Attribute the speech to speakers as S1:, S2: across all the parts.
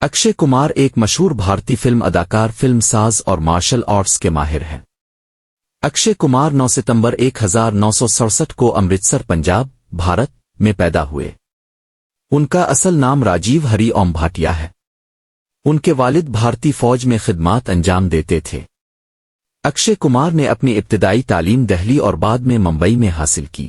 S1: اکشے کمار ایک مشہور بھارتی فلم اداکار، فلم ساز اور مارشل آرٹس کے ماہر ہیں۔ اکشے کمار 9 ستمبر 1967 کو امرتسر، پنجاب، بھارت میں پیدا ہوئے۔ ان کا اصل نام راجیو ہری اوم بھاٹیا ہے۔ ان کے والد بھارتی فوج میں خدمات انجام دیتے تھے۔ اکشے کمار نے اپنی ابتدائی تعلیم دہلی اور بعد میں ممبئی میں حاصل کی۔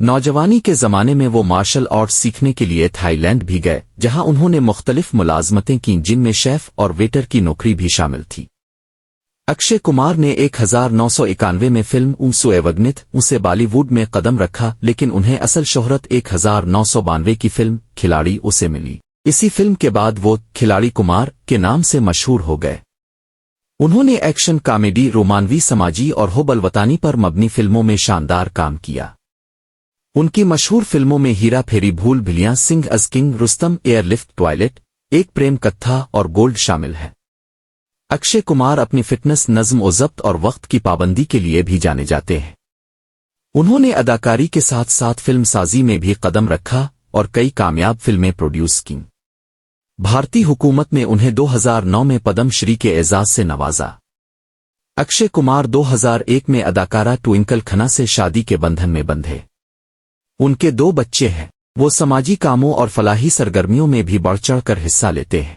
S1: نوجوانی کے زمانے میں وہ مارشل آرٹس سیکھنے کے لیے تھائی لینڈ بھی گئے، جہاں انہوں نے مختلف ملازمتیں کیں، جن میں شیف اور ویٹر کی نوکری بھی شامل تھی۔ اکشے کمار نے 1991 میں فلم اونسو ایوگنت سے بالی ووڈ میں قدم رکھا، لیکن انہیں اصل شہرت 1992 کی فلم کھلاڑی سے ملی۔ اسی فلم کے بعد وہ کھلاڑی کمار کے نام سے مشہور ہو گئے۔ انہوں نے ایکشن، کامیڈی، رومانوی، سماجی اور حب الوطنی پر مبنی فلموں میں شاندار کام کیا۔ ان کی مشہور فلموں میں ہیرا پھیری، بھول بھلیاں، Singh is king, Rustom, airlift, toilet, Ek Prem کتھا اور گولڈ شامل ہے۔ اکشے کمار اپنی فٹنس، نظم و ضبط اور وقت کی پابندی کے لیے بھی جانے جاتے ہیں۔ انہوں نے اداکاری کے ساتھ ساتھ فلم سازی میں بھی قدم رکھا اور کئی کامیاب فلمیں پروڈیوس کیں۔ بھارتی حکومت نے انہیں 2009 میں پدم شری کے اعزاز سے نوازا۔ اکشے کمار 2001 میں اداکارہ ٹوئنکل کھنہ سے شادی کے بندھن میں بندھے۔ ان کے 2 بچے ہیں۔ وہ سماجی کاموں اور فلاحی سرگرمیوں میں بھی بڑھ چڑھ کر حصہ لیتے ہیں۔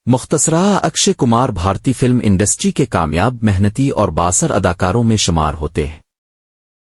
S1: مختصرا، اکشے کمار بھارتی فلم انڈسٹری کے کامیاب، محنتی اور بااثر اداکاروں میں شمار ہوتے ہیں۔